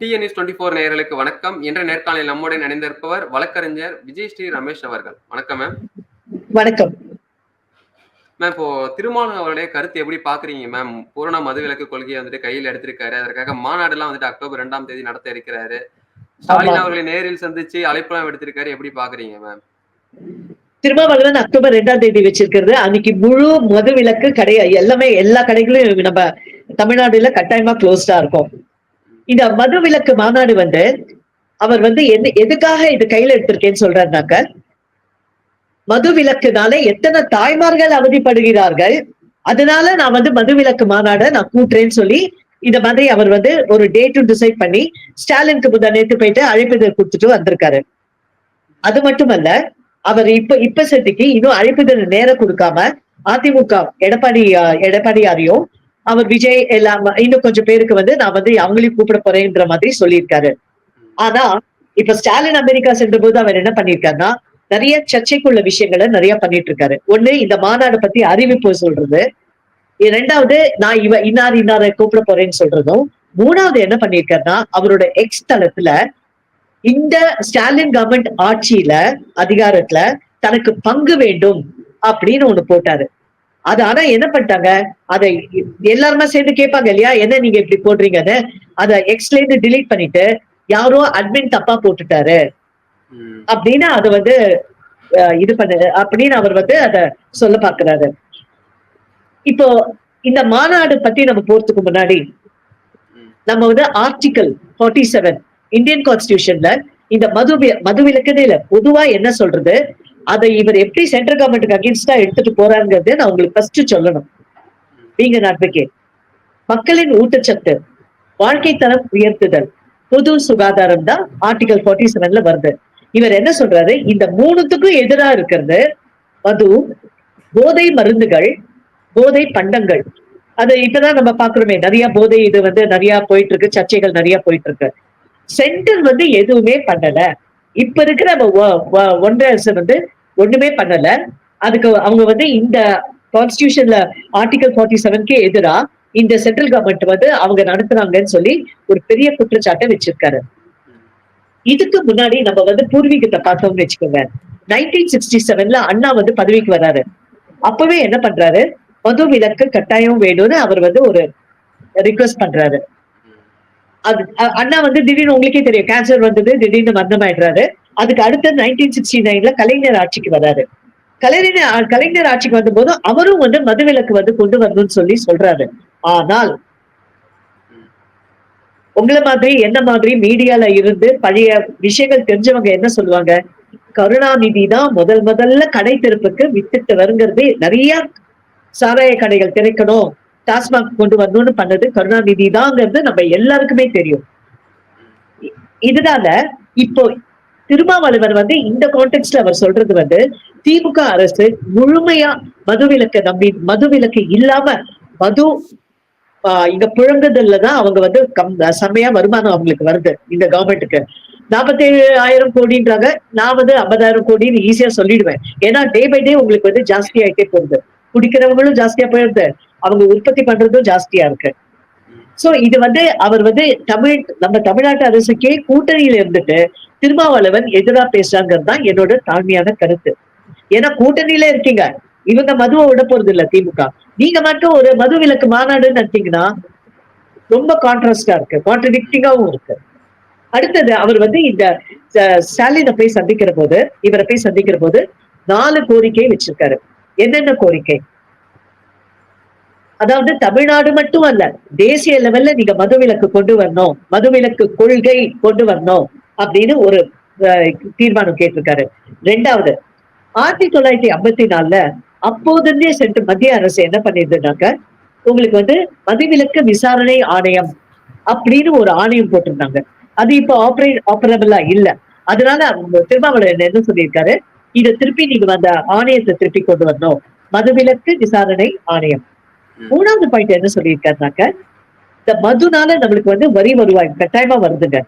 TNS24 நேயர்களுக்கு வணக்கம். என்ற நேர்காணலில் நம்முடன் இணைந்திருப்பவர் வழக்கறிஞர் விஜய் ஸ்ரீ ரமேஷ் அவர்கள். வணக்கம் மேம். வணக்கம் மேம். இப்போ திருமாவளவன் அவருடைய கருத்து எப்படி பாக்குறீங்க மேம்? பூரண மதுவிலக்கு கொள்கையை வந்துட்டு கையில் எடுத்திருக்காரு. அதற்காக மாநாடு எல்லாம் வந்துட்டு அக்டோபர் 2ஆம் தேதி நடத்த இருக்கிறாரு. ஸ்டாலின் அவர்களை நேரில் சந்திச்சு அழைப்பெல்லாம் எடுத்திருக்காரு. எப்படி பாக்குறீங்க மேம்? திருமாவளவன் அக்டோபர் 2ஆம் தேதி வச்சிருக்கிறது. அன்னைக்கு முழு மது விலக்கு கிடையாது. எல்லாமே எல்லா கடைகளும் நம்ம தமிழ்நாடுல கட்டாயமா க்ளோஸ்டா இருக்கும். இந்த மது விலக்கு மாநாடு அவர் எதுக்காக இது கையில எடுத்திருக்கேன்னு சொல்றாருனாக்க, மது விலக்குனால எத்தனை தாய்மார்கள் அவதிப்படுகிறார்கள், அதனால நான் மது விலக்கு மாநாட நான் கூட்டுறேன்னு சொல்லி இந்த மாதிரி அவர் ஒரு டேட் டிசைட் பண்ணி ஸ்டாலினுக்கு நேத்து போயிட்டு அழைப்பிதழ் கொடுத்துட்டு வந்திருக்காரு. அது மட்டுமல்ல, அவர் இப்ப சட்டிக்கு இன்னும் அழைப்பிதழ் நேரம் கொடுக்காம அதிமுக எடப்பாடியாரையும் அவர் விஜய் எல்லாம் இன்னும் கொஞ்சம் பேருக்கு நான் அவங்களையும் கூப்பிட போறேன்ற மாதிரி சொல்லியிருக்காரு. ஆனா இப்ப ஸ்டாலின் அமெரிக்கா சென்ற போது அவர் என்ன பண்ணிருக்காருன்னா, நிறைய சர்ச்சைக்குள்ள விஷயங்களை நிறைய பண்ணிட்டு இருக்காரு. ஒண்ணு, இந்த மாநாடு பத்தி அறிவிப்பு சொல்றது. இரண்டாவது, நான் இன்னாரை கூப்பிட போறேன்னு சொல்றதும். மூணாவது என்ன பண்ணிருக்காருன்னா, அவரோட எக்ஸ் தளத்துல இந்த ஸ்டாலின் கவர்மெண்ட் ஆட்சியில அதிகாரத்துல தனக்கு பங்கு வேண்டும் அப்படின்னு ஒண்ணு போட்டாரு. அது ஆனா என்ன பண்ணிட்டாங்க, அதை எல்லாருமே சேர்ந்து கேட்பாங்க இல்லையா, என்ன நீங்க இப்படி போடுறீங்கன்னு. அதை எக்ஸ்ல இருந்து டிலீட் பண்ணிட்டு யாரோ அட்மின் தப்பா போட்டுட்டாரு அப்படின்னு அது இது பண்ணு அப்படின்னு அவர் அத சொல்ல பாக்குறாரு. இப்போ இந்த மாநாடு பத்தி நம்ம போறதுக்கு முன்னாடி நம்ம ஆர்டிகல் 47 இந்தியன் கான்ஸ்டிடியூஷன்ல இந்த மதுவிலக்குன்னு இல்ல, பொதுவா என்ன சொல்றது, அதை இவர் எப்படி சென்ட்ரல் கவர்மெண்ட்டுக்கு அகேன்ஸ்டா எடுத்துட்டு போறாங்கிறது நான் உங்களுக்கு ஃபர்ஸ்ட் சொல்லணும். நீங்க அட்வொகேட், மக்களின் ஊட்டச்சத்து, வாழ்க்கை தரம் உயர்த்துதல், பொது சுகாதாரம் தான் ஆர்டிகல் 47ல வருது. இவர் என்ன சொல்றாரு, இந்த மூணுத்துக்கும் எதிரா இருக்கிறது மது, போதை மருந்துகள், போதை பண்டங்கள். அது இப்பதான் நம்ம பாக்குறோமே, நிறைய போதை இது நிறைய போயிட்டு இருக்கு, சர்ச்சைகள் நிறைய போயிட்டு இருக்கு. சென்டர் எதுவுமே பண்ணல. இப்ப இருக்கிற ஒன்றிய அரசு ஒண்ணுமே பண்ணல. அதுக்கு அவங்க இந்த கான்ஸ்டிடியூஷன்ல ஆர்டிகல் 47க்கு எதிரா இந்த சென்ட்ரல் கவர்மெண்ட் அவங்க நடத்துறாங்கன்னு சொல்லி ஒரு பெரிய குற்றச்சாட்டை வச்சிருக்காரு. இதுக்கு முன்னாடி நம்ம பூர்வீகத்தை பார்த்தோம்னு வச்சுக்கோங்க. 1967ல அண்ணா பதவிக்கு வராரு. அப்பவே என்ன பண்றாரு, மது விலக்கு கட்டாயம் வேணும்னு அவர் ஒரு ரிக்வெஸ்ட் பண்றாரு. அது அண்ணா திடீர்னு உங்களுக்கே தெரியும், கேன்சர் திடீர்னு மரணமாயிடுறாரு. அதுக்கு அடுத்து 1969ல கலைஞர் ஆட்சிக்கு வராரு. கலைஞர் ஆட்சிக்கு வந்த போது அவரும் மதுவிலக்கு கொண்டு வரணும்னு சொல்லி சொல்றாரு. ஆனால் உங்களை மாதிரி என்ன மாதிரி மீடியால இருந்து பழைய விஷயங்கள் தெரிஞ்சவங்க என்ன சொல்லுவாங்க, கருணாநிதி தான் முதல்ல கடை திறப்புக்கு வித்துட்டு வருங்கிறது, நிறைய சாராய கடைகள் திறக்கணும், டாஸ்மாக் கொண்டு வரணும்னு பண்ணது கருணாநிதி தாங்கிறது நம்ம எல்லாருக்குமே தெரியும். இதனால இப்போ திருமாவளவன் இந்த கான்டெக்ட்ல அவர் சொல்றது திமுக அரசு முழுமையா மதுவிலக்கு நம்பி, மதுவிலக்கு இல்லாம மது இங்க புழங்குதல்லதான் அவங்க செம்மையா வருமானம் அவங்களுக்கு வருது. இந்த கவர்மெண்ட்டுக்கு 47,000 கோடின்றாங்க. நான் 50,000 கோடின்னு ஈஸியா சொல்லிடுவேன். ஏன்னா டே பை டே உங்களுக்கு ஜாஸ்தி ஆயிட்டே போகுது. குடிக்கிறவங்களும் ஜாஸ்தியா போயிருது, அவங்க உற்பத்தி பண்றதும் ஜாஸ்தியா இருக்கு. சோ இது அவர் நம்ம தமிழ்நாட்டு அரசுக்கே கூட்டணியில இருந்துட்டு திருமாவளவன் எதிரா பேசுறாங்கிறது தான் என்னோட தாழ்மையான கருத்து. ஏன்னா கூட்டணியில இருக்கீங்க, இவங்க மதுவை விட போறது இல்ல திமுக. நீங்க மட்டும் ஒரு மது விலக்கு மாநாடுன்னு நினைச்சீங்கன்னா ரொம்ப கான்ட்ராஸ்டா இருக்கு, கான்ட்ரடிக்டிங்காவும் இருக்கு. அடுத்தது அவர் இந்த ஸ்டாலினை போய் சந்திக்கிற போது, இவரை போய் சந்திக்கிற போது 4 கோரிக்கை வச்சிருக்காரு. என்னென்ன கோரிக்கை? அதாவது தமிழ்நாடு மட்டும் அல்ல, தேசிய லெவல்ல நீங்க மதுவிலக்கு கொண்டு வரணும், மதுவிலக்கு கொள்கை கொண்டு வரணும் அப்படின்னு ஒரு தீர்மானம் கேட்டிருக்காரு. 2வது, 1954ல அப்போதுன்னே சென்று மத்திய அரசு என்ன பண்ணிருந்தாக்க, உங்களுக்கு மதுவிலக்கு விசாரணை ஆணையம் அப்படின்னு ஒரு ஆணையம் போட்டிருந்தாங்க. அது இப்போ ஆபரபிளா இல்ல. அதனால திருமாவளவன் என்ன சொல்லியிருக்காரு, இதை திருப்பி நீங்க அந்த ஆணையத்தை திருப்பி கொண்டு வரணும், மதுவிலக்கு விசாரணை ஆணையம். 3வது பாயிண்ட் என்ன சொல்லியிருக்காருனாக்க, இந்த மதுனால நம்மளுக்கு வரி வருவாய் கட்டாயமா வருதுங்க.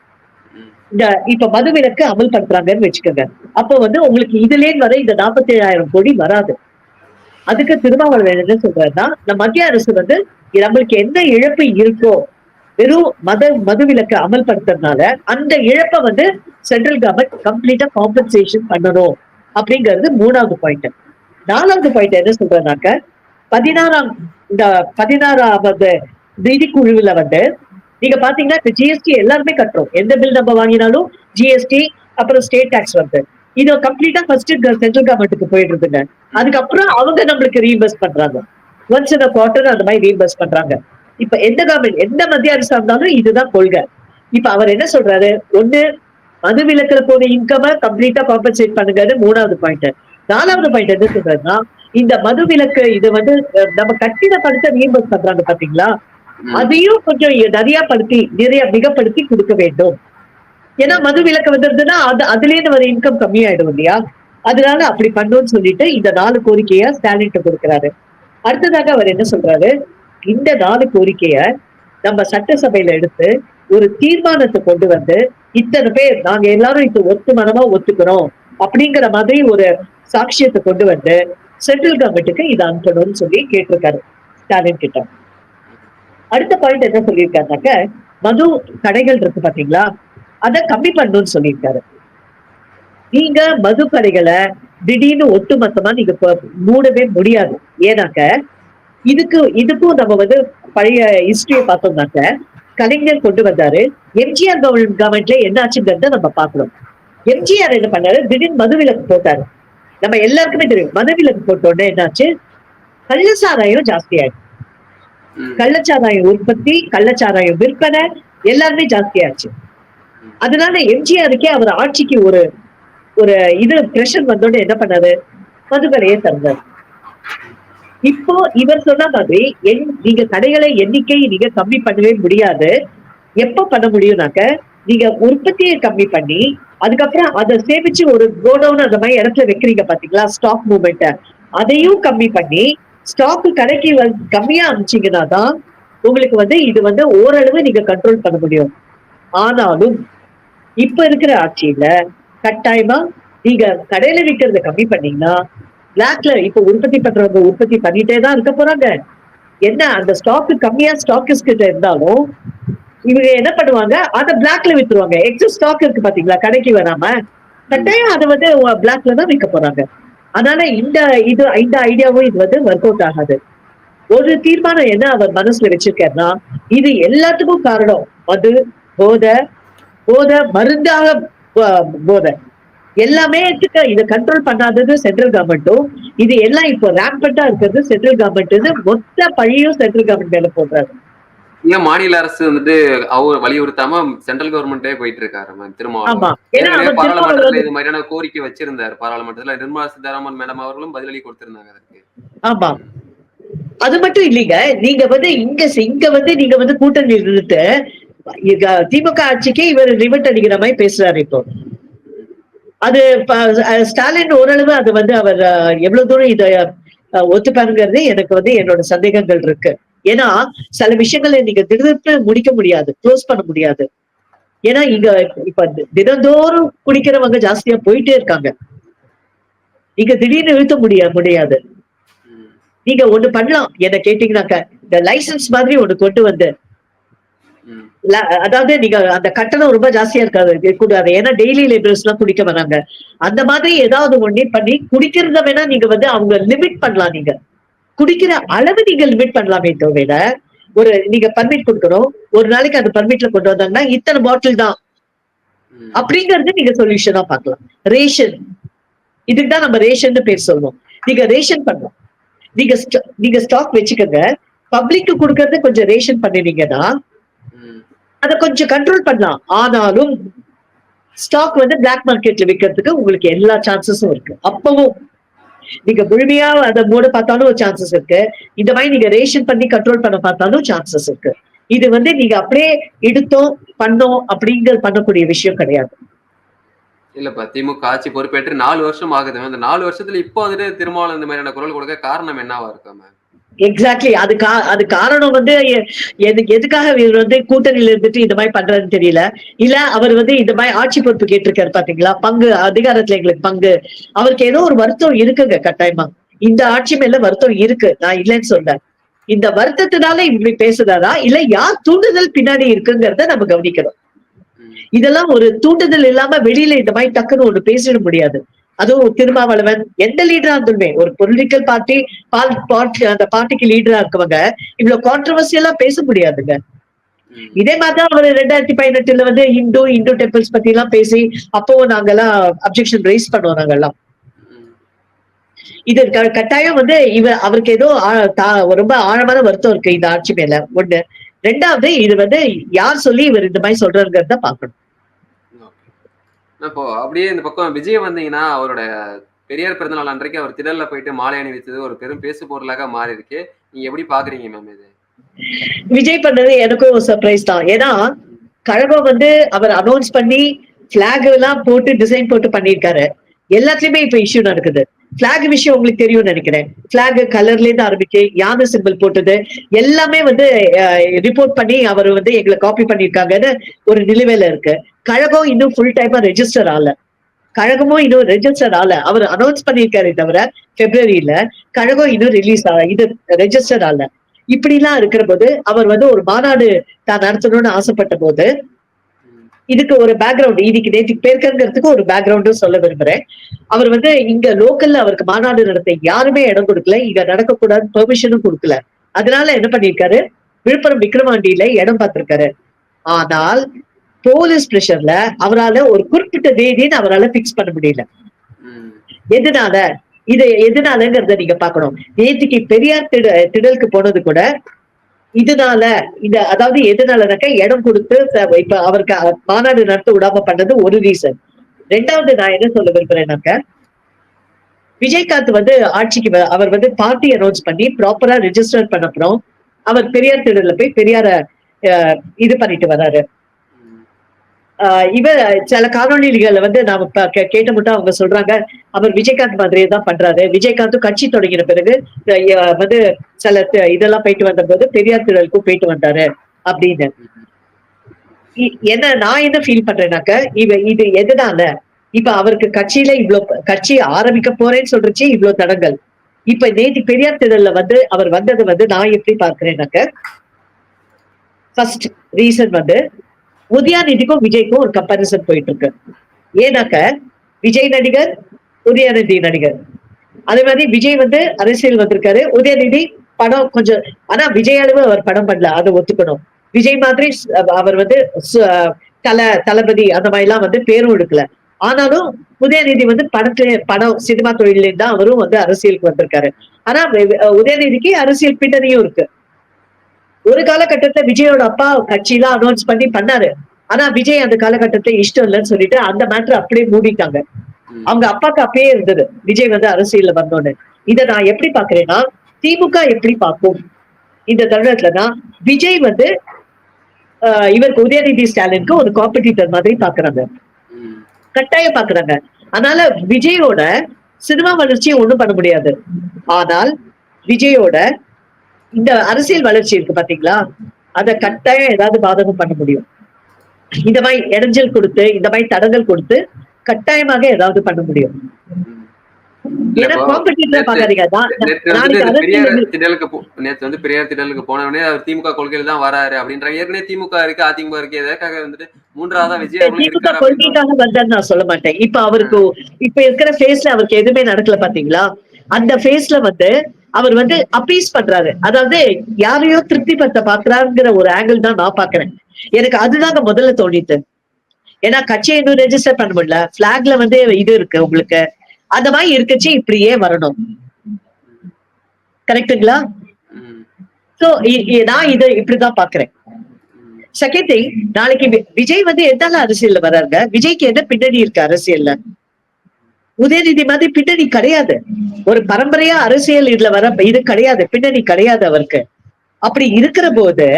இந்த இப்ப மதுவிலக்கு அமல்படுத்துறாங்கன்னு வச்சுக்கோங்க, அப்போ உங்களுக்கு இதுல வர இந்த 47,000 கோடி வராது. அதுக்கு திருமாவளவன் என்ன சொல்றாருன்னா, இந்த மத்திய அரசு நம்மளுக்கு என்ன இழப்பு இருக்கோ வெறும் மதுவிலக்கு அமல்படுத்துறதுனால அந்த இழப்பை வந்து சென்ட்ரல் கவர்மெண்ட் கம்ப்ளீட்டா காம்பன்சேஷன் பண்ணணும் அப்படிங்கிறது 3வது பாயிண்ட். 4வது பாயிண்ட் என்ன சொல்றேன்னாக்க 16ஆம் இந்த 16வது நிதிக்குழுவுல வந்து நீங்க பாத்தீங்கன்னா இப்ப ஜிஎஸ்டி எல்லாருமே கட்டுறோம். எந்த பில் நம்ம வாங்கினாலும் ஜிஎஸ்டி அப்புறம் ஸ்டேட் டாக்ஸ் வருது. இது கம்ப்ளீட்டா ஃபர்ஸ்ட் சென்ட்ரல் கவர்மெண்ட்டுக்கு போயிடுறதுங்க. அதுக்கப்புறம் அவங்க நம்மளுக்கு ரீஇம்பர்ஸ் பண்றாங்க. ஒன்ஸ் இன் குவார்டர் அந்த மாதிரி ரீஇம்பர்ஸ் பண்றாங்க. இப்ப எந்த கவர்மெண்ட் எந்த மத்திய அரசா இருந்தாலும் இதுதான் கொள்கை. இப்ப அவர் என்ன சொல்றாரு, ஒண்ணு மதுவிலக்குல போன இன்கம் கம்ப்ளீட்டா காம்பன்சேட் பண்ணுங்கிறது 3வது பாயிண்ட். 4வது பாயிண்ட் என்ன சொல்றாருன்னா, இந்த மதுவிலக்கு இது வந்து நம்ம கட்டின பணத்தை ரீஇம்பர்ஸ் பண்றாங்க பாத்தீங்களா, அதையும் கொஞ்சம் நிறைய மிகப்படுத்தி கொடுக்க வேண்டும். ஏன்னா மது விலக்கு வந்திருந்ததுன்னா அதுல இருந்து வர இன்கம் கம்மியாயிடும் இல்லையா, அதனால அப்படி பண்ணணும்னு சொல்லிட்டு இந்த 4 கோரிக்கைய ஸ்டாலின் கொடுக்கிறாரு. அடுத்ததாக அவர் என்ன சொல்றாரு, இந்த 4 கோரிக்கைய நம்ம சட்டசபையில எடுத்து ஒரு தீர்மானத்தை கொண்டு வந்து இத்தனை பேர் நாங்க எல்லாரும் இப்ப ஒத்துமனமா ஒத்துக்கிறோம் அப்படிங்கிற மாதிரி ஒரு சாட்சியத்தை கொண்டு வந்து சென்ட்ரல் கவர்மெண்ட்டுக்கு இதை அனுப்பணும்னு சொல்லி கேட்டிருக்காரு ஸ்டாலின் கிட்ட. அடுத்த பாயிண்ட் என்ன சொல்லியிருக்காருனாக்க, மது கடைகள் இருக்கு பாத்தீங்களா, அதை கம்மி பண்ணணும்னு சொல்லியிருக்காரு. நீங்க மது கடைகளை திடீர்னு ஒட்டுமொத்தமா நீங்க மூடவே முடியாது. ஏன்னாக்க இதுக்கும் நம்ம வந்து பழைய ஹிஸ்டரியை பார்த்தோம்னாக்க, கலைஞர் கொண்டு வந்தாரு. எம்ஜிஆர் கவர்மெண்ட்ல என்ன ஆச்சுங்கிறத நம்ம பார்க்கணும். எம்ஜிஆர் என்ன பண்ணாரு, திடீர்னு மதுவிலக்கு போட்டாரு. நம்ம எல்லாருக்குமே தெரியும் மதுவிலக்கு போட்டோன்னே என்னாச்சு, கள்ளச்சாராயம் ஜாஸ்தி ஆயிடுச்சு. கள்ளச்சாராயம் உற்பத்தி, கள்ளச்சாராயம் விற்பனை எல்லாருமே ஜாஸ்தியாச்சு. அதனால எம்ஜிஆருக்கே அவர் ஆட்சிக்கு ஒரு பிரஷர் வந்தோட என்ன பண்ணாரு, மதுக்கடையை திறந்தாரு. இப்போ இவர் சொன்ன மாதிரி நீங்க கடைகளை எண்ணிக்கை நீங்க கம்மி பண்ணவே முடியாது. எப்ப பண்ண முடியும்னாக்க, நீங்க உற்பத்தியை கம்மி பண்ணி அதுக்கப்புறம் அதை சேமிச்சு ஒரு கோடவுன் அந்த மாதிரி இடத்துல வைக்கிறீங்க பாத்தீங்களா, ஸ்டாக் மூவ்மெண்ட், அதையும் கம்மி பண்ணி ஸ்டாக் கடைக்கு கம்மியா அனுப்பிச்சீங்கன்னா தான் உங்களுக்கு வந்து இது வந்து ஓரளவு நீங்க கண்ட்ரோல் பண்ண முடியும். ஆனாலும் இப்ப இருக்கிற ஆட்சியில கட்டாயமா நீங்க கடையில விற்கிறத கம்மி பண்ணீங்கன்னா பிளாக்ல இப்ப உற்பத்தி பண்றவங்க உற்பத்தி பண்ணிட்டே தான் இருக்க போறாங்க. என்ன அந்த ஸ்டாக் கம்மியா ஸ்டாக்கிஸ்ட் கிட்ட இருந்தாலும் இவங்க என்ன பண்ணுவாங்க, அதை பிளாக்ல வித்துருவாங்க. எக்ஸஸ் ஸ்டாக் இருக்கு பாத்தீங்களா கடைக்கு வராம, கட்டாயம் அதை வந்து பிளாக்ல தான் விற்க போறாங்க. அதனால இந்த ஐடியாவும் இது வந்து ஒர்க் அவுட் ஆகாது. ஒரு தீர்மானம் என்ன அவர் மனசுல வச்சிருக்காருன்னா, இது எல்லாத்துக்கும் காரணம் மது, போதை மருந்தாக போதை எல்லாமே இதை கண்ட்ரோல் பண்ணாதது சென்ட்ரல் கவர்மெண்ட்டும், இது எல்லாம் இப்போ ரேம்பட்டா இருக்கிறது சென்ட்ரல் கவர்மெண்ட், மொத்த பழியும் சென்ட்ரல் கவர்மெண்ட் மேல போடுறாரு. ஏன் மாநில அரசு வந்துட்டு அவர் வலியுறுத்தாம சென்ட்ரல் கவர்மெண்டே போயிட்டு இருக்காரு திருமாவளவன். பாராளுமன்றத்துல இது மாதிரியான கோரிக்கை வச்சிருந்தாரு. பாராளுமன்றத்துல நிர்மலா சீதாராமன் மேடம் அவர்களும் பதிலளி கொடுத்திருந்தாங்க அதற்கு. ஆமா, அது மட்டும் இல்லைங்க, நீங்க வந்து இங்க வந்து நீங்க வந்து கூட்டணி நிறுத்து திமுக ஆட்சிக்கு இவர் ரிவர்ட் அடிக்கிற மாதிரி பேசுறாரு. இப்போ அது ஸ்டாலின் ஓரளவு அது வந்து அவர் எவ்வளவு தூரம் இதை ஒத்துப்பாருங்கிறது எனக்கு வந்து என்னோட சந்தேகங்கள் இருக்கு. ஏன்னா சில விஷயங்களை நீங்க திடீர்னு முடிக்க முடியாது, க்ளோஸ் பண்ண முடியாது. ஏன்னா இங்க இப்ப தினந்தோறும் குடிக்கிறவங்க ஜாஸ்தியா போயிட்டே இருக்காங்க. நீங்க திடீர்னு நிறுத்த முடியாது. நீங்க ஒண்ணு பண்ணலாம், என்ன கேட்டீங்கன்னாக்க இந்த லைசன்ஸ் மாதிரி ஒண்ணு கொண்டு வந்து, அதாவது நீங்க அந்த கட்டணம் ரொம்ப ஜாஸ்தியா கூடாது. ஏன்னா டெய்லி லேபர்ஸ் எல்லாம் குடிக்க வராங்க. அந்த மாதிரி ஏதாவது ஒண்ணே பண்ணி குடிக்கிறத வேணா நீங்க வந்து அவங்க லிமிட் பண்ணலாம். நீங்க குடிக்கிற அளவு நீங்க லிமிட் பண்ணலாமே தவிர நீங்க பர்மிட் கொடுக்கணும். ஒரு நாளைக்கு அந்த பர்மிட்ல கொண்டு வந்தாங்கன்னா இத்தனை பாட்டில் தான் அப்படிங்கறது நீங்க சொல்யூஷனா பார்க்கலாம். ரேஷன், இதுக்குதான் நம்ம ரேஷன் பேர் சொல்லுவோம். நீங்க ரேஷன் பண்ணலாம். நீங்க ஸ்டாக் வச்சுக்கோங்க, பப்ளிக்கு கொடுக்கறது கொஞ்சம் ரேஷன் பண்ணினீங்கன்னா அதை கொஞ்சம் கண்ட்ரோல் பண்ணலாம். ஆனாலும் ஸ்டாக் வந்து பிளாக் மார்க்கெட்ல விற்கிறதுக்கு உங்களுக்கு எல்லா சான்சஸும் இருக்கு. அப்பவும் நீங்க முழுமையா அதை மூட பார்த்தாலும் ஒரு சான்சஸ் இருக்கு. இந்த மாதிரி நீங்க ரேஷன் பண்ணி கண்ட்ரோல் பண்ண பார்த்தாலும் சான்சஸ் இருக்கு. இது வந்து நீங்க அப்படியே எடுத்தோம் பண்ணோம் அப்படிங்கிற பண்ணக்கூடிய விஷயம் கிடையாது. இல்லப்பா, திமுக ஆட்சி பொறுப்பேற்று 4 வருஷம் ஆகுது. அந்த 4 வருஷத்துல இப்போ வந்துட்டு திருமாவளவன் இந்த மாதிரியான குரல் கொடுக்க காரணம் என்னவா இருக்காம? எக்ஸாக்ட்லி, அது காரணம் வந்து எதுக்காக இவர் வந்து கூட்டணியில இருந்துட்டு இந்த மாதிரி பண்றதுன்னு தெரியல. இல்ல அவர் வந்து இந்த மாதிரி ஆட்சி பொறுப்பு கேட்டிருக்காரு பாத்தீங்களா, பங்கு அதிகாரத்துல எங்களுக்கு பங்கு, அவருக்கு ஏதோ ஒரு வருத்தம் இருக்குங்க. கட்டாயமா இந்த ஆட்சி மேல வருத்தம் இருக்கு, நான் இல்லைன்னு சொல்றேன். இந்த வருத்தத்தினால இப்படி பேசுறாரா இல்ல யார் தூண்டுதல் பின்னாடி இருக்குங்கிறத நம்ம கவனிக்கணும். ம். இதெல்லாம் ஒரு தூண்டுதல் இல்லாம வெளியில இந்த மாதிரி டக்குன்னு ஒண்ணு பேசிட முடியாது. அதுவும் திருமாவளவன் எந்த லீடரா இருந்துமே ஒரு பொலிட்டிக்கல் பார்ட்டி அந்த பார்ட்டிக்கு லீடரா இருக்கவங்க இவ்வளவு கான்ட்ரவர்சியலா பேச முடியாதுங்க. ம். இதே மாதிரிதான் அவர் 2018 வந்து இந்து டெம்பிள்ஸ் பத்தி எல்லாம் பேசி அப்பவும் நாங்கெல்லாம் அப்செக்ஷன் ரைஸ் பண்ணுவோம் நாங்கெல்லாம். ம். இது கட்டாயம் வந்து அவருக்கு ஏதோ ரொம்ப ஆழமான வருத்தம் இருக்கு இந்த ஆட்சி மேல ஒண்ணு. ரெண்டாவது இது வந்து யார் சொல்லி இவர் இந்த மாதிரி சொல்றாருங்கிறத பாக்கணும். ஓகே. இப்போ அப்படியே இந்த பக்கம் விஜய் வந்தீங்கன்னா, அவரோட பெரியார் பிறந்தநாள் அன்றைக்கு அவர் திடல்ல போயிட்டு மாலை அணிவித்தது ஒரு பெரும் பேசு பொருளாக மாறி இருக்கு. நீங்க எப்படி பாக்குறீங்க மேம் இது? விஜய் பண்ணது எனக்கும் சர்ப்ரைஸ் தான். ஏன்னா கழகம் வந்து அவர் அனௌன்ஸ் பண்ணி பிளாக் எல்லாம் போட்டு டிசைன் போட்டு பண்ணிருக்காரு. எல்லாத்துலயுமே இப்ப இஷ்யூ நடக்குது. பிளாக் விஷயம் உங்களுக்கு தெரியும்னு நினைக்கிறேன். பிளாக் கலர்ல இருந்து ஆரம்பிச்சு யானை சிம்பிள் போட்டது எல்லாமே வந்து ரிப்போர்ட் பண்ணி அவர் வந்து எங்களை காப்பி பண்ணிருக்காங்கன்னு ஒரு நிலுவையில இருக்கு. கழகம் இன்னும் ஃபுல் டைமா ரெஜிஸ்டர் ஆகல. கழகமும் இன்னும் ரெஜிஸ்டர் ஆகல. அவர் அனௌன்ஸ் பண்ணிருக்காரு தவிர பிப்ரவரியில கழகம் இன்னும் இது ரெஜிஸ்டர் ஆகல. இப்படி எல்லாம் இருக்கிற போது அவர் வந்து ஒரு மாநாடு தான் நடத்தணும்னு ஆசைப்பட்ட போது இதுக்கு ஒரு பேக்ரவுண்ட் இன்னைக்கு நேற்றுக்கு பேருக்கிறதுக்கு ஒரு பேக்ரவுண்டும் சொல்ல விரும்புறேன். அவர் வந்து இங்க லோக்கல்ல அவருக்கு மாநாடு நடத்த யாருமே இடம் கொடுக்கல, இங்க நடக்கக்கூடாது பெர்மிஷனும் கொடுக்கல. அதனால என்ன பண்ணிருக்காரு, விழுப்புரம் விக்கிரவாண்டியில இடம் பார்த்திருக்காரு. ஆனால் போலீஸ் பிரஷர்ல அவரால ஒரு குறிப்பிட்ட தேதின்னு அவரால பிக்ஸ் பண்ண முடியல. எதனால இது எதனாலங்கிறத நீங்க பாக்கணும். நேற்றுக்கு பெரியார் திடலுக்கு போனது கூட இதனால அதாவது எதனாலனாக்கா இடம் கொடுத்து இப்ப அவருக்கு மாநாடு நடத்த விடாம பண்ணது ஒரு ரீசன். ரெண்டாவது நான் என்ன சொல்ல விரும்புறேன்னாக்க விஜயகாந்த் வந்து ஆட்சிக்கு அவர் வந்து பார்ட்டி அனௌன்ஸ் பண்ணி ப்ராப்பரா ரெஜிஸ்டர் பண்ண அப்புறம் அவர் பெரியார் திடல்ல போய் பெரியார இது பண்ணிட்டு வர்றாரு. இவர் சில காணொலிகளை வந்து நாம கேட்ட மட்டும் அவங்க சொல்றாங்க அவர் விஜயகாந்த் மாதிரியே தான் பண்றாரு. விஜயகாந்தும் கட்சி தொடங்கின பிறகு வந்து சில இதெல்லாம் போயிட்டு வந்த போது பெரியார் திடலுக்கும் போயிட்டு வந்தாரு அப்படின்னு. நான் என்ன ஃபீல் பண்றேன்னாக்க இது எதனால இப்ப அவருக்கு கட்சியில இவ்வளவு கட்சி ஆரம்பிக்க போறேன்னு சொல்றச்சு இவ்வளவு தடங்கள். இப்ப நேற்று பெரியார் திடல்ல வந்து அவர் வந்தது வந்து நான் எப்படி பார்க்கிறேன்னாக்க ஃபர்ஸ்ட் ரீசன் வந்து உதயாநிதிக்கும் விஜய்க்கும் ஒரு கம்பாரிசன் போயிட்டு இருக்கு. ஏன்னாக்க விஜய் நடிகர், உதயாநிதி நடிகர். அதே மாதிரி விஜய் வந்து அரசியல் வந்திருக்காரு, உதயநிதி படம் கொஞ்சம், ஆனா விஜய் அளவு அவர் படம் பண்ணல, அதை ஒத்துக்கணும். விஜய் மாதிரி அவர் வந்து தளபதி அந்த மாதிரி எல்லாம் வந்து பேரும் எடுக்கல. ஆனாலும் உதயநிதி வந்து படம் சினிமா தொழில தான் அவரும் வந்து அரசியலுக்கு வந்திருக்காரு. ஆனா உதயநிதிக்கு அரசியல் பின்னணியும் இருக்கு. ஒரு காலகட்டத்துல விஜயோட அப்பா கட்சியெல்லாம் அனௌன்ஸ் பண்ணி பண்ணாரு. ஆனா விஜய் அந்த காலகட்டத்துல இஷ்டம் இல்லைன்னு சொல்லிட்டு அந்த மேட்டர் அப்படியே மூடிட்டாங்க. அவங்க அப்பாக்கு அப்பயே இருந்தது விஜய் வந்து அரசியல்ல வந்தோன்னு. இதை நான் எப்படி பாக்குறேன்னா திமுக எப்படி பார்க்கும் இந்த தருணத்துலதான் விஜய் வந்து இவருக்கு உதயநிதி ஸ்டாலினுக்கு ஒரு காம்படிட்டர் மாதிரி பாக்குறாங்க, கட்டாயம் பாக்குறாங்க. அதனால விஜயோட சினிமா வளர்ச்சியை ஒண்ணும் பண்ண முடியாது. ஆனால் விஜயோட இந்த அரசியல் வளர்ச்சி இருக்கு பாத்தீங்களா, அத கட்டாயம் ஏதாவது பாதகம் பண்ண முடியும். இந்த மாதிரி இடைஞ்சல் கொடுத்து இந்த மாதிரி தடங்கள் கொடுத்து கட்டாயமாக ஏதாவது பண்ண முடியும். பெரியார் திடலுக்கு போனவனே அவர் திமுக கொள்கையில தான் வராரு அப்படின்றாங்க. ஏற்கனவே திமுக இருக்கு, அதிமுக இருக்கு, எதற்காக வந்துட்டு மூன்றாவதா விஜய் திமுக கொள்கைக்காக வந்தான்னு நான் சொல்ல மாட்டேன். இப்ப அவருக்கு இப்ப இருக்கிற ஃபேஸ்ல அவருக்கு எதுவுமே நடக்கல பாத்தீங்களா. அந்த ஃபேஸ்ல வந்து அவர் வந்து அப்பீஸ் பண்றாரு, அதாவது யாரையோ திருப்திப்படுத்த பாக்குறாருங்கிற ஒரு ஆங்கிள் தான் நான் பாக்குறேன். எனக்கு அதுதாங்க முதல்ல தோணிட்டு. ஏன்னா கட்சியை இன்னும் ரெஜிஸ்டர் பண்ண முடியல, பிளாக்ல வந்து இது இருக்கு உங்களுக்கு, அந்த மாதிரி இருக்குச்சு, இப்படியே வரணும். கரெக்டுங்களா? சோ நான் இதை இப்படிதான் பாக்குறேன். செகண்ட் திங், நாளைக்கு விஜய் வந்து எதால அரசியல்ல வர்றாருங்க, விஜய்க்கு என்ன பின்னணி இருக்கு அரசியல்ல? உதயநிதி மாதிரி பின்னணி கிடையாது. ஒரு பரம்பரையா அரசியல் இதுல வர இது கிடையாது, பின்னணி கிடையாது அவருக்கு. அப்படி இருக்கிற போது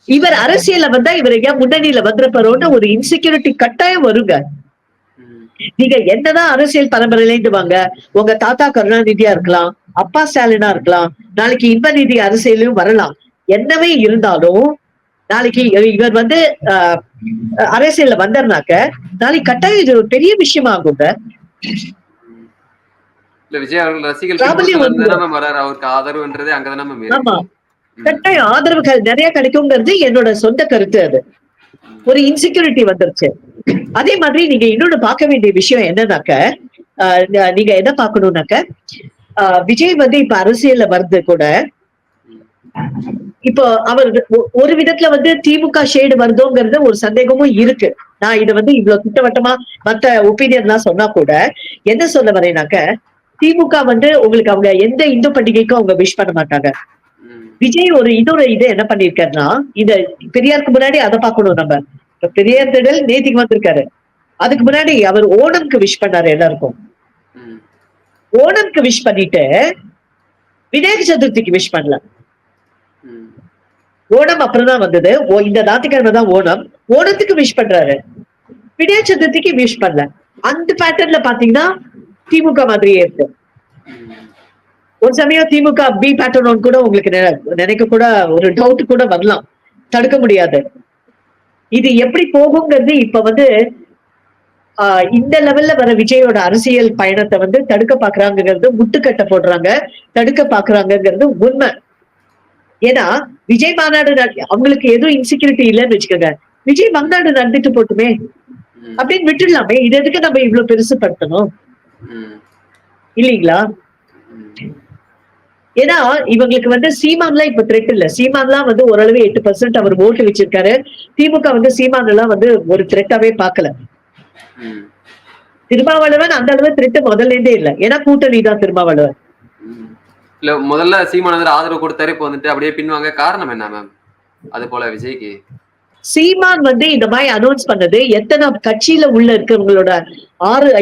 இவர் அரசியல்ல வந்தா இவர் ஏன் முன்னணியில வந்துருப்பாரோன்னு ஒரு இன்செக்யூரிட்டி கட்டாயம் வருங்க. நீங்க என்னதான் அரசியல் பரம்பரையில இருந்து வாங்க, உங்க தாத்தா கருணாநிதியா இருக்கலாம், அப்பா ஸ்டாலினா இருக்கலாம், நாளைக்கு இன்பநிதி அரசியலும் வரலாம். என்னவே இருந்தாலும் நாளைக்கு இவர் வந்து அரசியல்ல வந்தாருனாக்க நாளைக்கு கட்டாயம் இது ஒரு பெரிய விஷயம் ஆகுங்க. இல்ல விஜய் அவர்கள் ரசிகர்கள் பிராபல்யம் பின்புலத்துல இருந்து வந்துடும். தானே வர்றாரு. அவருக்கு ஆதரவுன்றதே அங்கதானே மேம் ஆமா, இருக்கு. ம். கட்டாயம் ஆதரவுகள் நிறைய கிடைக்குங்கிறது என்னோட சொந்த கருத்து. அது ஒரு ம். இன்செக்யூரிட்டி வந்துருச்சு. அதே மாதிரி நீங்க இன்னொன்னு பார்க்க வேண்டிய விஷயம் என்னன்னாக்க, நீங்க என்ன பார்க்கணும்னாக்க, விஜய் வந்து இப்ப அரசியல்ல வருது கூட, ம். இப்போ அவர் ஒரு விதத்துல வந்து திமுக ஷேடு வருதோங்கிறது ஒரு சந்தேகமும் இருக்கு. நான் இதை வந்து இவ்வளவு திட்டவட்டமா மத்த ஒப்பீனியன்லாம் சொன்னா கூட என்ன சொல்ல வரேனாக்க, திமுக வந்து உங்களுக்கு அவங்க எந்த இந்து பண்டிகைக்கும் அவங்க விஷ் பண்ண மாட்டாங்க. ம். விஜய் ஒரு இன்னொரு இது என்ன பண்ணிருக்காருன்னா, இத பெரியாருக்கு முன்னாடி அதை பார்க்கணும் நம்ம. இப்ப பெரியார் திடல் நேத்திக்கு வந்திருக்காரு. அதுக்கு முன்னாடி அவர் ஓணம்க்கு விஷ் பண்ணாரு எல்லாருக்கும். ம். ஓணம்க்கு விஷ் பண்ணிட்டு விநாயகர் சதுர்த்திக்கு விஷ் பண்ணல. ம். ஓணம் அப்புறம் தான் வந்தது. இந்த ஞாயிற்றுக்கிழமை தான் ஓணம். ஓணத்துக்கு விஷ் பண்றாரு. விநாயகர் சதுர்த்திக்கு விஷ் பண்ணல. அந்த பேட்டர்ன்ல பாத்தீங்கன்னா திமுக மாதிரியே இருக்கு. ம். ஒரு சமயம் திமுக பி பேட்டர்ன் கூட உங்களுக்கு நினைக்க கூட ஒரு டவுட் கூட வரலாம். தடுக்க முடியாது. இது எப்படி போகுங்கிறது இப்ப வந்து இந்த லெவல்ல வர விஜயோட அரசியல் பயணத்தை வந்து தடுக்க பாக்குறாங்கிறது, முட்டுக்கட்டை போடுறாங்க, தடுக்க பாக்குறாங்கிறது உண்மை. ஏன்னா விஜய் மாநாடு அவங்களுக்கு எதுவும் இன்செக்யூரிட்டி இல்லைன்னு வச்சுக்கோங்க. விஜய் மாநாடு நடந்துட்டு போட்டுமே ம். அப்படின்னு விட்டுடலாமே. இது எதுக்கு நம்ம இவ்வளவு பெருசுப்படுத்தணும் ம். இல்லீங்களா? ம். ஏன்னா இவங்களுக்கு வந்து சீமான்லாம் இப்ப த்ரெட் இல்ல. சீமான்லாம் வந்து ஓரளவு 8% அவர் ஓட்டு வச்சிருக்காரு. திமுக வந்து சீமான் எல்லாம் வந்து ஒரு த்ரெட்டாவே பாக்கல. ம். திருமாவளவன் அந்த அளவு த்ரெட் முதல்ல இருந்தே இல்ல. ஏன்னா கூட்டணி தான் திருமாவளவன். ம். இல்ல முதல்ல சீமான் வந்துட்டு ஆதரவு கொடுத்தாரு. இப்ப வந்துட்டு அப்படியே பின்வாங்க காரணம் என்ன மேம்? அது போல விஜய்க்கு. சீமான் வந்து இந்த மாதிரி அனௌன்ஸ் பண்ணது எத்தனை கட்சியில உள்ள இருக்கிறவங்களோட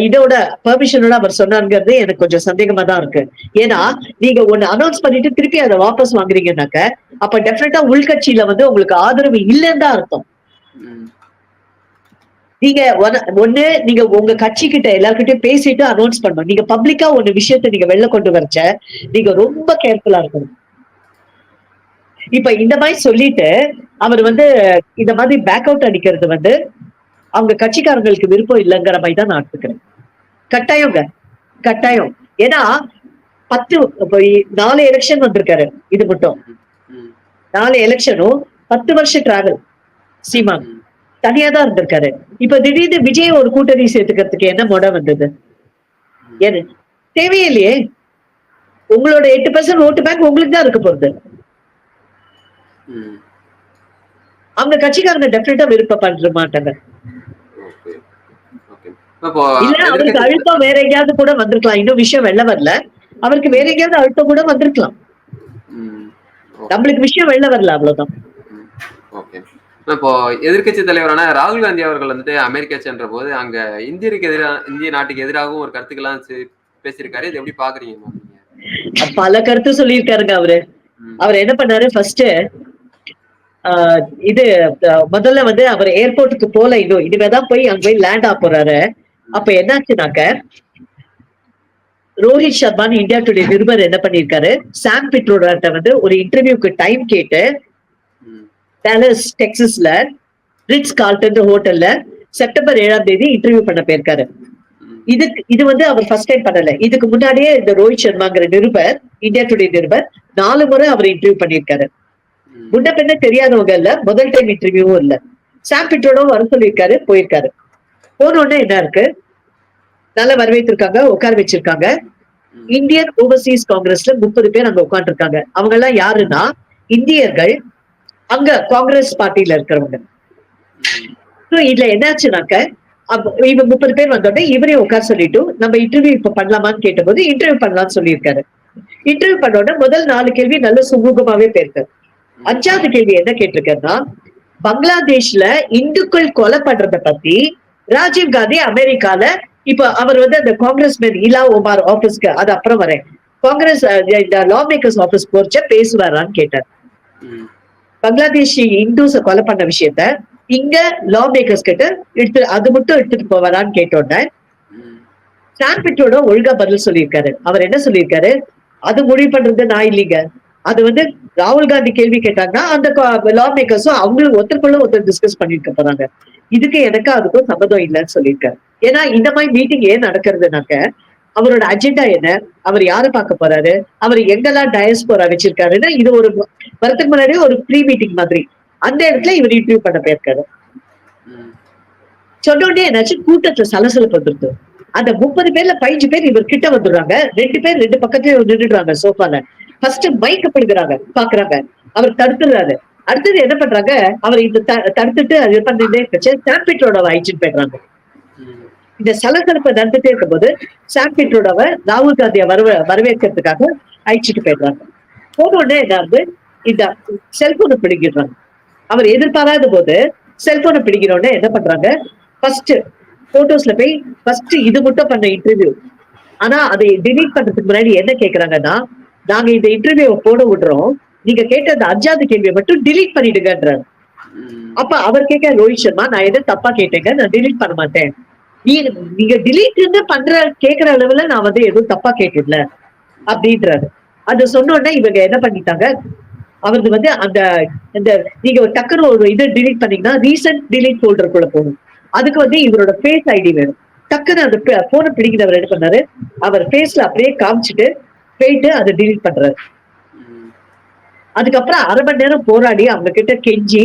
இதோட பெர்மிஷனோட அவர் சொன்னாருங்கிறது எனக்கு கொஞ்சம் சந்தேகமா தான் இருக்கு. ஏன்னா நீங்க ஒண்ணு அனௌன்ஸ் பண்ணிட்டு திருப்பி அதை வாபஸ் வாங்குறீங்கன்னாக்க அப்ப டெஃபினட்டா உள்கட்சியில வந்து உங்களுக்கு ஆதரவு இல்லைன்னு தான் அர்த்தம். ம். நீங்க ஒண்ணு நீங்க உங்க கட்சி கிட்ட எல்லார்கிட்டயும் பேசிட்டு அனௌன்ஸ் பண்ணணும். நீங்க பப்ளிக்கா ஒரு விஷயத்த நீங்க வெளில கொண்டு வரச்ச நீங்க ரொம்ப கேர்ஃபுல்லா இருக்கணும். இப்ப இந்த மாதிரி சொல்லிட்டு அவர் வந்து இந்த மாதிரி பேக் அவுட் அடிக்கிறது வந்து அவங்க கட்சிக்காரங்களுக்கு விருப்பம் இல்லைங்கிற மாதிரி தான் நான் எடுத்துக்கிறேன். கட்டாயங்க, கட்டாயம். ஏன்னா 4 எலெக்ஷன் வந்திருக்காரு. இது மட்டும் ம். 4 எலெக்ஷனும் 10 வருஷம் டிராவல். சீமான் ம். தனியா தான் இருந்திருக்காரு. இப்ப திடீர்னு விஜய் ஒரு கூட்டணி சேர்த்துக்கிறதுக்கு என்ன மொட வந்தது? ஏன்னு தேவையே இல்லையே. உங்களோட 8% ஓட்டு பேங்க் உங்களுக்கு தான் இருக்க போகுது. ம். அவங்க கட்சிக்காரங்க டெஃபினட்டா விருப்பப்பட மாட்டாங்க. ஓகே. ஓகே. இப்போ இல்ல அவருக்கு எதிர்க்கட்சி அழுத்தம் வேற எங்கேயாவது கூட வந்திருக்கலாம். இன்னும் விஷயம் வெளில வரல. அவருக்கு வேற எங்கேயாவது அழுத்தம் கூட வந்திருக்கலாம். ம். ஓகே. நம்மளுக்கு விஷயம் வெளில வரல அவ்வளவுதான். ம். ஓகே. இப்போ எதிர்க்கட்சி தலைவரான ராகுல் காந்தி அவர்கள் வந்துட்டு அமெரிக்கா சென்ற போது அங்க இந்திய நாட்டுக்கு எதிராகவும் ஒரு கருத்துக்கெல்லாம் பேசியிருக்காரு. இது எப்படி பாக்குறீங்க மேம் நீங்க? பல கருத்து சொல்லியிருக்காருங்க அவரு. ம். அவர் என்ன பண்ணாரு ஃபர்ஸ்ட் இது முதல்ல வந்து அவர் ஏர்போர்ட்டுக்கு போல இனிமேதான் போய் அங்க போய் லேண்ட் ஆக போறாரு. அப்ப என்னாச்சுனாக்க ரோஹித் சர்மான்னு இந்தியா டுடே நிருபர் என்ன பண்ணிருக்காரு, சாம் பிட்ரோட வந்து ஒரு இன்டர்வியூக்கு டைம் கேட்டு ம். டாலஸ் டெக்சஸ்ல ரிட்ஸ் கார்ல்டன் ஹோட்டல்ல செப்டம்பர் 7ஆம் தேதி இன்டர்வியூ பண்ண போயிருக்காரு. ம். இது வந்து அவர் ஃபர்ஸ்ட் டைம் பண்ணல. இதுக்கு முன்னாடியே இந்த ரோஹித் சர்மாங்கிற நிருபர், இந்தியா டுடே நிருபர் 4 முறை அவர் இன்டர்வியூ பண்ணிருக்காரு. ம். முன்ன பின்ன தெரியாதவங்க இல்ல, முதல் டைம் இன்டர்வியூவும் இல்ல. சாம் பிட்ரோடும் வர சொல்லியிருக்காரு, போயிருக்காரு. போன உடனே என்ன இருக்கு, நல்லா வரவேற்றிருக்காங்க, உட்கார வச்சிருக்காங்க. ம். இந்தியன் ஓவர்சீஸ் காங்கிரஸ்ல 30 பேர் அங்க உட்காந்துருக்காங்க. அவங்க எல்லாம் யாருன்னா இந்தியர்கள், அங்க காங்கிரஸ் பார்ட்டியில இருக்கிறவங்க. ம். இதுல என்னாச்சுனாக்க இவங்க 30 பேர் வந்தோடனே இவரையும் உட்கார சொல்லிட்டு நம்ம இன்டர்வியூ இப்ப பண்ணலாமான்னு கேட்டபோது இன்டர்வியூ பண்ணலாம்னு சொல்லியிருக்காரு. இன்டர்வியூ பண்ண உடனே முதல் 4 கேள்வி நல்ல சுமூகமாவே போயிருக்கு. 5வது கேள்வி என்ன கேட்டிருக்கேன்னா, பங்களாதேஷ்ல இந்துக்கள் கொலை பண்றத பத்தி ராஜீவ் காந்தி அமெரிக்கால இப்ப அவர் வந்து அந்த காங்கிரஸ்மேன் இலா ஒமார் ஆபீஸ்க்கு அது அப்புறம் வரேன் காங்கிரஸ் இந்த லா மேக்கர்ஸ் ஆபீஸ் போர்ச்ச பேசுவாரான்னு கேட்டார். ம். பங்களாதேஷி இந்துஸ கொலை பண்ண விஷயத்த இங்க லா மேக்கர்ஸ் கிட்ட அது மட்டும் எடுத்துட்டு போவாரான்னு கேட்டோன்னே ம். சாம் பிட்ரோட ஒழுங்கா பதில் சொல்லியிருக்காரு. அவர் என்ன சொல்லியிருக்காரு, அது முடிவு பண்றது நான் இல்லைங்க, அது வந்து ராகுல் காந்தி கேள்வி கேட்டாங்கன்னா அந்த லா மேக்கர்ஸும் அவங்களும் ஒருத்தர் டிஸ்கஸ் பண்ணிட்டு போறாங்க. இதுக்கு எனக்கு அதுக்கும் சம்மதம் இல்லைன்னு சொல்லியிருக்காரு. ஏன்னா இந்த மாதிரி மீட்டிங் ஏன் நடக்கிறதுனாக்க அவரோட அஜெண்டா என்ன, அவர் யாரை பார்க்க போறாரு, அவர் எங்கெல்லாம் டயஸ்போரா வச்சிருக்காருன்னு இது ஒரு வரதுக்கு முன்னாடி ஒரு ப்ரீ மீட்டிங் மாதிரி அந்த இடத்துல இவர் இன்டர்வியூ பண்ண போயிருக்காரு. சொன்ன உடனே என்னாச்சு, கூட்டத்துல சலசலப்பு வந்துருது. அந்த 30 பேர்ல 15 பேர் இவர் கிட்ட வந்துடுறாங்க. 2 பேர் 2 பக்கத்துலயும் நின்றுடுறாங்க சோஃபால. ஃபர்ஸ்ட் மைக்க பிடிக்கிறாங்க, பாக்குறாங்க. அவர் தடுத்துறாரு. அடுத்தது என்ன பண்றாங்க, அவர் இந்த தடுத்துட்டு அது பண்ணிட்டே சாம் பீட்ரோட அழைச்சிட்டு போயிடுறாங்க. இந்த சலசலப்பு நடந்துட்டே இருக்கும்போது சாம் பீட்ரோட ராகுல் காந்தியை வரவேற்கிறதுக்காக அழைச்சிட்டு போயிடுறாங்க. போன உடனே என்ன, இந்த செல்போனை பிடிக்கிறாங்க. அவர் எதிர்பாராத போது செல்போனை பிடிக்கிற உடனே என்ன பண்றாங்க, ஃபர்ஸ்ட் போட்டோஸ்ல போய் ஃபர்ஸ்ட் இது மட்டும் பண்ண இன்டர்வியூ. ஆனா அதை டிலீட் பண்றதுக்கு முன்னாடி என்ன கேக்குறாங்கன்னா, நாங்க இந்த இன்டர்வியூ போட விடுறோம், நீங்க கேட்ட அந்த 5வது கேள்வியை மட்டும் டிலீட் பண்ணிடுங்கன்றாரு. அப்ப அவர் கேட்க, ரோஹித் சர்மா நான் எதை தப்பா கேட்டேங்க, நான் டிலீட் பண்ண மாட்டேன், நீங்க டிலீட் பண்ற கேக்குற அளவுல நான் எதுவும் தப்பா கேட்கல அப்படின்றாரு. அது சொன்ன உடனே இவங்க என்ன பண்ணிட்டாங்க, அவருக்கு அந்த நீங்க டக்குன்னு ஒரு இதை டிலீட் பண்ணீங்கன்னா ரீசன்ட் டிலீட் ஃபோல்டருக்குள்ள போகணும். அதுக்கு இவரோட ஃபேஸ் ஐடி வேணும். டக்குன்னு அந்த போனை பிடிக்கிறவர் என்ன பண்ணாரு, அவர் ஃபேஸ்ல அப்படியே காமிச்சிட்டு போயிட்டு அதை டிலீட் பண்றாரு. அதுக்கப்புறம் 1/2 மணி நேரம் போராடி அவங்க கிட்ட கெஞ்சி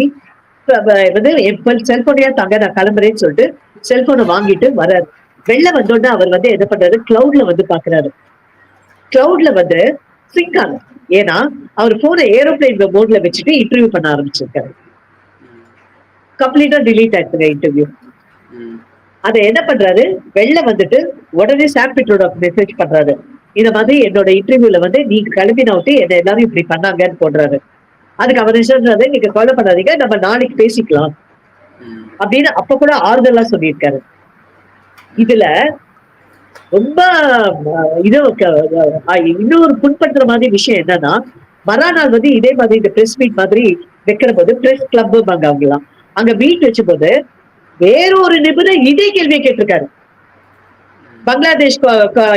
செல்போனையா தாங்க நான் கிளம்புறேன்னு சொல்லிட்டு செல்போனை வாங்கிட்டு வர்றாரு. வெளில வந்தோடனே அவர் என்ன பண்றாரு, கிளவுட்ல பாக்குறாரு. கிளவுட்ல சிங்க் ஆகும். ஏன்னா அவர் போனை ஏரோப்ளைன் மோட்ல வச்சுட்டு இன்டர்வியூ பண்ண ஆரம்பிச்சிருக்காரு. கம்ப்ளீட்டா டிலீட் ஆயிடுச்சுங்க இன்டர்வியூ. அதை என்ன பண்றாரு, வெளில வந்துட்டு உடனே சாம் பீட்ரோட மெசேஜ் பண்றாரு, இந்த மாதிரி என்னோட இன்டர்வியூல நீங்க கிளம்பினா விட்டு என்ன எல்லாரும் இப்படி பண்ணாங்கன்னு போடுறாரு. அதுக்கு அவர் சொல்றாரு, நீங்க கொலை பண்ணாதீங்க, நம்ம நாளைக்கு பேசிக்கலாம் அப்படின்னு அப்ப கூட ஆறுதலா சொல்லியிருக்காரு. இதுல ரொம்ப இன்னொரு புண்படுத்துற மாதிரி விஷயம் என்னன்னா, மறுநாள் இதே மாதிரி இந்த பிரஸ் மீட் மாதிரி வைக்கிற போது பிரஸ் கிளப் அவங்கலாம் அங்க மீட் வச்ச போது வேறொரு நிபுணர் இதே கேள்வியை கேட்டிருக்காரு, பங்களாதேஷ்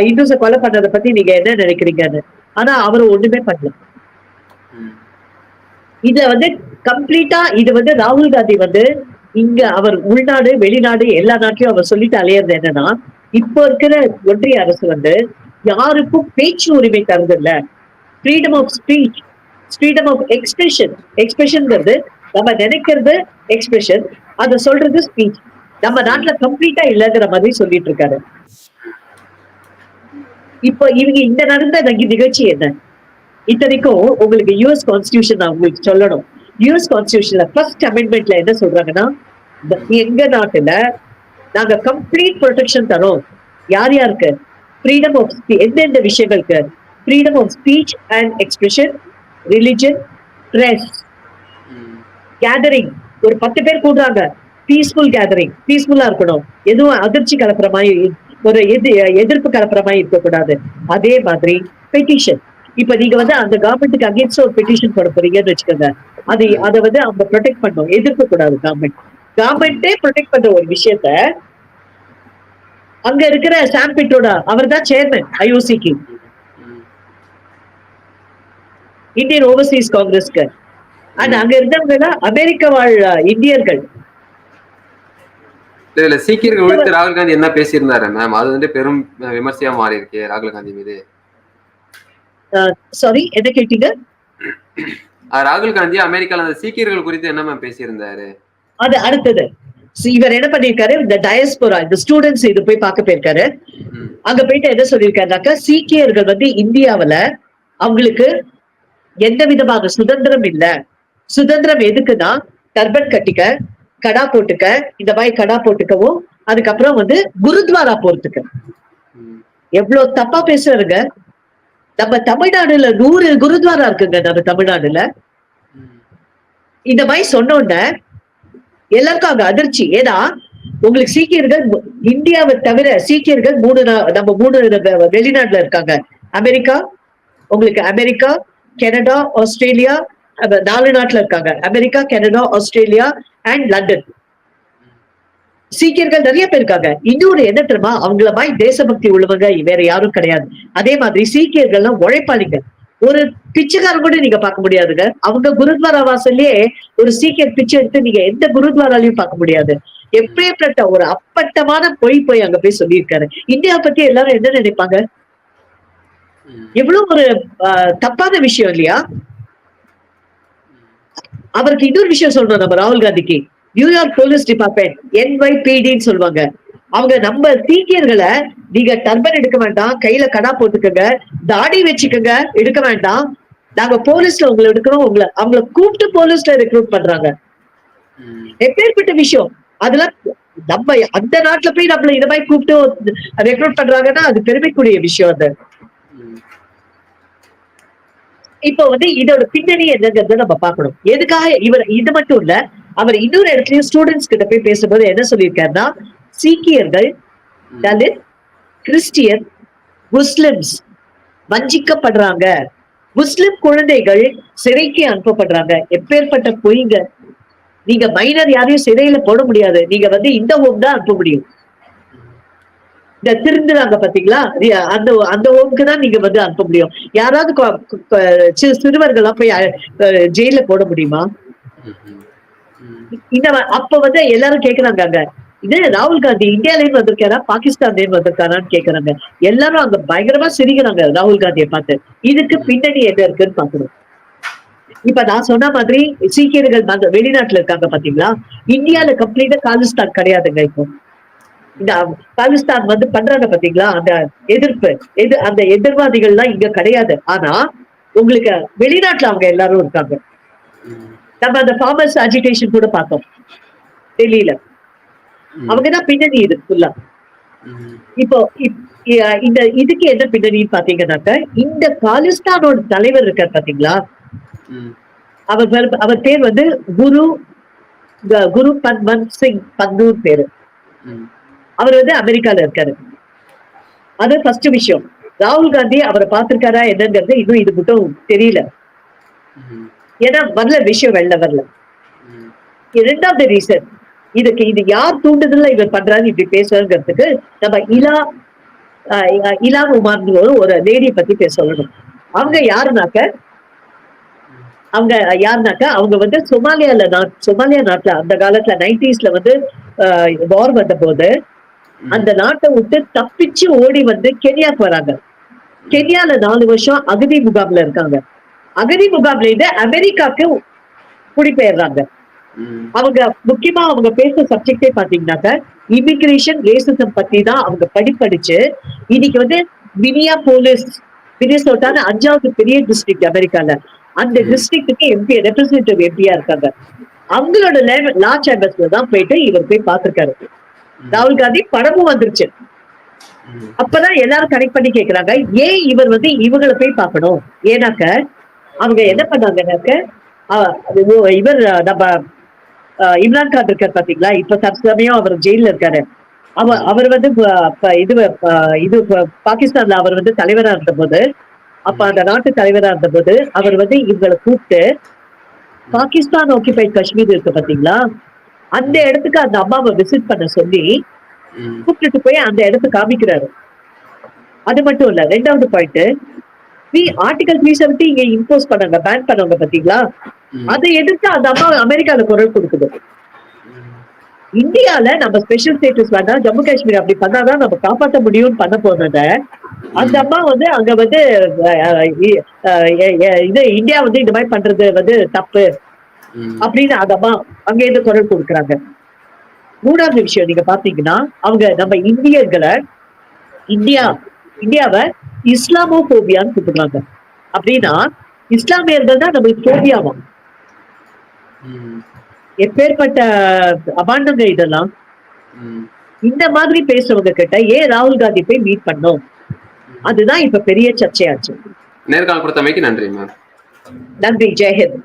இந்துஸ கொலை பண்ணதை பத்தி நீங்க என்ன நினைக்கிறீங்கன்னு. ஆனா அவரு ஒண்ணுமே பண்ணல. இதுல கம்ப்ளீட்டா இது ராகுல் காந்தி இங்க அவர் உள்நாடு வெளிநாடு எல்லா நாட்டிலும் அவர் சொல்லிட்டு அலையிறது என்னன்னா, இப்ப இருக்கிற ஒன்றிய அரசு யாருக்கும் பேச்சு உரிமை தருது இல்ல, freedom of speech, freedom of expression. எக்ஸ்பிரஷன்ங்கிறது நம்ம நினைக்கிறது எக்ஸ்பிரஷன், அதை சொல்றது ஸ்பீச். நம்ம நாட்டுல கம்ப்ளீட்டா இல்லைங்கிற மாதிரி சொல்லிட்டு இருக்காரு. இப்போ இவங்க இந்த நடந்த நிகழ்ச்சி என்ன, இத்தனைக்கும் உங்களுக்கு யூஎஸ் கான்ஸ்டிடியூஷன் நான் உங்களுக்கு சொல்லணும். யூஎஸ் கான்ஸ்டிடியூஷன்ல ஃபர்ஸ்ட் அமெண்ட்மெண்ட்ல என்ன சொல்றாங்கன்னா, எங்க நாட்டுல நாங்க கம்ப்ளீட் ப்ரொடெக்ஷன் தரோம். யார் யாருக்கு, ஃப்ரீடம் ஆஃப் எந்தெந்த விஷயங்களுக்கு, freedom of speech and expression, religion, press, gathering. ஒரு 10 பேர் கூடுறாங்க, பீஸ்ஃபுல் கேதரிங், பீஸ்ஃபுல்லா இருக்கணும், எதுவும் அதிர்ச்சி கலப்புற மாதிரி, ஒரு எதிர்ப்பு கலப்புற மாதிரி இருக்கக்கூடாது. அதே மாதிரி பெட்டிஷன், இப்ப நீங்க அந்த கவர்மெண்ட்டுக்கு அகேன்ஸ்ட் ஒரு பெட்டிஷன் போட போறீங்கன்னு வச்சுக்கோங்க, அதை அவங்க ப்ரொடெக்ட் பண்ணும், எதிர்க்க கூடாது. கவர்மெண்டே ப்ரொடெக்ட் பண்ற ஒரு விஷயத்த அங்க இருக்கிற சாம் பீட்ரோட, அவர் தான் சேர்மன் ஐஓசிக்கு, இந்தியன் ஓவர்சீஸ் காங்கிரஸ்க்கு. அங்க இருந்தவங்க அமெரிக்க வாழ் இந்தியர்கள். இதுல சீக்கியர்கள் குறித்து ராகுல் காந்தி என்ன பேசியிருந்தாரு மேம், அது பெரும் விமர்சையா மாறி இருக்கு ராகுல் காந்தி மீது. சாரி, என்ன கேட்டீங்க? ராகுல் காந்தி அமெரிக்கால அந்த சீக்கியர்கள் குறித்து என்ன மேம் பேசியிருந்தாரு? அது அடுத்தது இவர் என்ன பண்ணிருக்காரு, இந்த டயஸ்போரா, இந்த ஸ்டூடெண்ட்ஸ் இது போய் பார்க்க போயிருக்காரு. அங்க போயிட்டு என்ன சொல்லியிருக்காருனாக்கா, சீக்கியர்கள் இந்தியாவில அவங்களுக்கு எந்த விதமான சுதந்திரம் இல்ல. சுதந்திரம் எதுக்குன்னா, டர்பன் கட்டிக்க, கடா போட்டுக்க, இந்த மாதிரி கடா போட்டுக்கவும், அதுக்கப்புறம் குருத்வாரா போறதுக்கு. எவ்வளவு தப்பா பேசுறாருங்க. நம்ம தமிழ்நாடுல 100 குருத்வாரா இருக்குங்க. நம்ம தமிழ்நாடுல இந்த மாதிரி சொன்ன உடனே எல்லாருக்கும் அங்க அதிர்ச்சி. ஏன்னா உங்களுக்கு சீக்கியர்கள் இந்தியாவை தவிர சீக்கியர்கள் 3 வெளிநாட்டுல இருக்காங்க. அமெரிக்கா, உங்களுக்கு அமெரிக்கா, கனடா, ஆஸ்திரேலியா, 4 நாட்டுல இருக்காங்க. America, Canada, Australia and London. சீக்கியர்கள் நிறைய பேர் இருக்காங்க. இன்னொரு என்ன தெரியுமா, அவங்கள மாதிரி தேசபக்தி உள்ளவங்க வேற யாரும் கிடையாது. அதே மாதிரி சீக்கியர்கள்லாம் உழைப்பாளிங்க. ஒரு பிச்சைக்காரன் கூட நீங்க பார்க்க முடியாதுங்க. அவங்க குருத்வாரா வாசல்லே ஒரு சீக்கியர் பிச்சை எடுத்து நீங்க எந்த குருத்வாராலையும் பார்க்க முடியாது. எப்பேற்பட்ட ஒரு அப்பட்டமான பொய் அங்க போய் சொல்லியிருக்காரு. இந்தியா பத்தி எல்லாரும் என்ன நினைப்பாங்க? ம். எவ்வளவு ஒரு தப்பான விஷயம் இல்லையா? அவருக்கு இன்னொரு விஷயம் சொல்றோம் நம்ம ராகுல் காந்திக்கு. நியூயார்க் போலீஸ் டிபார்ட்மெண்ட் NYPDன்னு சொல்லுவாங்க. அவங்க நம்ம சீக்கியர்களை நீங்க டர்பன் எடுக்க வேண்டாம், கையில கடா போட்டுக்கங்க, தாடி வச்சுக்கங்க, எடுக்க வேண்டாம். நாங்க போலீஸ்ல உங்களை எடுக்கிறோம், அவங்கள கூப்பிட்டு போலீஸ்ல ரெக்ரூட் பண்றாங்க. ம். எப்பேற்பட்ட விஷயம். அதெல்லாம் நம்ம அந்த நாட்டுல போய் நம்மள இந்த மாதிரி கூப்பிட்டு ரெக்ரூட் பண்றாங்கன்னா அது பெருமைக்குரிய விஷயம் அது. ம். இப்போ வந்து இதோட பின்னணி என்னங்கிறத நம்ம பார்க்கணும். எதுக்காக இவர் இது மட்டும் இல்ல, அவர் இன்னொரு இடத்துலயும் ஸ்டூடெண்ட்ஸ் கிட்ட போய் பேசும்போது என்ன சொல்லியிருக்காருன்னா, சீக்கியர்கள், ம். தலித், கிறிஸ்டியன், முஸ்லிம்ஸ் வஞ்சிக்கப்படுறாங்க. முஸ்லிம் குழந்தைகள் சிறைக்கு அனுப்பப்படுறாங்க. எப்பேற்பட்ட பொய்ங்க. நீங்க மைனர் யாரையும் சிறையில போட முடியாது. நீங்க வந்து இந்த ஹோம் தான் அனுப்ப முடியும். இந்த திருந்துறாங்க பாத்தீங்களா? அந்த அந்த ஹோம்க்கு தான் நீங்க வந்து அனுப்ப முடியும். யாராவது சிறுவர்களா போய் ஜெயில போட முடியுமா? ம்ஹ்ம். ம். இந்த அப்ப வந்து எல்லாரும் கேக்குறாங்க அங்க. இது ராகுல் காந்தி இந்தியால இருந்து வந்திருக்காரா, பாகிஸ்தான்ல இருந்து வந்திருக்காரான்னு கேக்குறாங்க. எல்லாரும் அங்க பயங்கரமா சிரிக்கிறாங்க ராகுல் காந்தியை பார்த்து. இதுக்கு ம். பின்னணி என்ன இருக்குன்னு பாக்கணும். இப்ப நான் சொன்ன மாதிரி சீக்கியர்கள் வெளிநாட்டுல இருக்காங்க பாத்தீங்களா? இந்தியால கம்ப்ளீட்டா காலிஸ்தான் கிடையாதுங்க இப்போ. இந்த பாகிஸ்தான் வந்து பண்றாங்க பாத்தீங்களா? அந்த எதிர்ப்பு, அந்த எதிர்வாதிகள்லாம் இங்க கிடையாது. ஆனா உங்களுக்கு வெளிநாட்டுல அவங்க எல்லாரும் இருக்காங்க. ம். நம்ம அந்த ஃபார்மர்ஸ் அஜிடேஷன் கூட பார்த்தோம் டெல்லியில. ம். அவங்கதான் பின்னணி இது ஃபுல்லா. ம். இப்போ இந்த இதுக்கு என்ன பின்னணின்னு பாத்தீங்கன்னாக்க, இந்த காலிஸ்தானோட தலைவர் இருக்கார் பாத்தீங்களா? ம். அவர் பேர் வந்து குரு குரு பன்வந்த் சிங் பன்னூர் பேரு. ம். அவர் வந்து அமெரிக்கால இருக்காரு. அது ஃபர்ஸ்ட் விஷயம். ராகுல் காந்தி அவரை பார்த்திருக்காரா என்னங்கிறது இன்னும் இது மட்டும் தெரியல. ம். ஏன்னா விஷயம் வெளில வரல. ம். இரண்டாவது ரீசன் இது யார் தூண்டுதல்ல இவர் பண்றாரு இப்படி பேசுறதுக்கு நம்ம இலா உமார்னு ஒரு லேடியை பத்தி சொல்லணும். அவங்க யாருனாக்க அவங்க வந்து சொமாலியா நாட்டுல அந்த காலத்துல 90ஸ்ல வந்து வார் வந்த போது அந்த நாட்டை விட்டு தப்பிச்சு ஓடி வந்து கென்யாக்கு வராங்க. கென்யால 4 வருஷம் அகதி முகாம்ல இருக்காங்க. அகதி முகாம்ல இருந்து அமெரிக்காக்கு குடிபெயர்றாங்க. அவங்க முக்கியமா அவங்க பேசுற சப்ஜெக்டே பாத்தீங்கன்னாக்க இமிகிரேஷன் ரேசிசம் பத்தி தான் அவங்க படிச்சு இன்னைக்கு வந்து மினிசோட்டான 5வது பெரிய டிஸ்ட்ரிக்ட் அமெரிக்கால. அந்த டிஸ்ட்ரிக்ட்டுக்கு ரெப்ரசன்டேட்டிவ் எம்பியா இருக்காங்க. அவங்களோட லா சேம்பர்ஸ்ல தான் போயிட்டு இவர் போய் பார்த்திருக்காரு. ராகுல் காந்தி படமும் வந்துருச்சு. அப்பதான் எல்லாரும் கனெக்ட் பண்ணி கேக்குறாங்க, ஏன் இவர் வந்து இவங்களை போய் பார்க்கணும்? ஏன்னாக்க அவங்க என்ன பண்ணாங்கன்னாக்க இவர் நம்ம இம்ரான் கான் இருக்காரு பாத்தீங்களா? இப்ப தற்சமயம் அவர் ஜெயில இருக்காரு. அவர் வந்து இது பாகிஸ்தான்ல அவர் வந்து தலைவரா இருந்த போது, அப்ப அந்த நாட்டு தலைவரா இருந்த போது அவர் வந்து இவங்களை கூப்பிட்டு பாகிஸ்தான் ஆக்கிபைட் காஷ்மீர் இருக்கு பாத்தீங்களா? அந்த இடத்துக்கு அந்த அம்மாவை விசிட் பண்ண சொல்லி கூப்பிட்டு போய் அந்த இடத்துக்கு காமிக்கிறாரு. அது மட்டும் இல்ல, 2வது பாயிண்ட், ஆர்டிகல் 370 இங்க இம்போஸ் பண்ணாங்க, பேன் பண்ணவங்க பாத்தீங்களா? அதை எதிர்த்து அந்த அம்மா அமெரிக்கால குரல் கொடுக்குது. இந்தியால நம்ம ஸ்பெஷல் ஸ்டேட்டஸ் வேண்டாம், ஜம்மு காஷ்மீர் அப்படி பண்ணாதான் நம்ம காப்பாற்ற முடியும்னு பண்ண போனத அந்த அம்மா வந்து அங்க வந்து இது இந்தியா வந்து இந்த மாதிரி பண்றது வந்து தப்பு அப்படின்னு அந்த அம்மா அங்க இருந்து குரல் கொடுக்குறாங்க. 3வது விஷயம் நீங்க பாத்தீங்கன்னா அவங்க நம்ம இந்தியர்களை இந்தியாவை இஸ்லாமோபோபியான்னு கூப்பிடுறாங்க. அப்படின்னா இஸ்லாமியர்கள் தான் நம்மளுக்கு போபியாவும். எப்பேற்பட்ட அபாண்டங்க இதெல்லாம். இந்த மாதிரி பேசுறவங்க கிட்ட ஏன் ராகுல் காந்தி போய் மீட் பண்ணோம்? அதுதான் இப்ப பெரிய சர்ச்சையாச்சு. நேர்காணல் கொடுத்தமைக்கு நன்றி மேம். நன்றி. ஜெயஹிந்த்.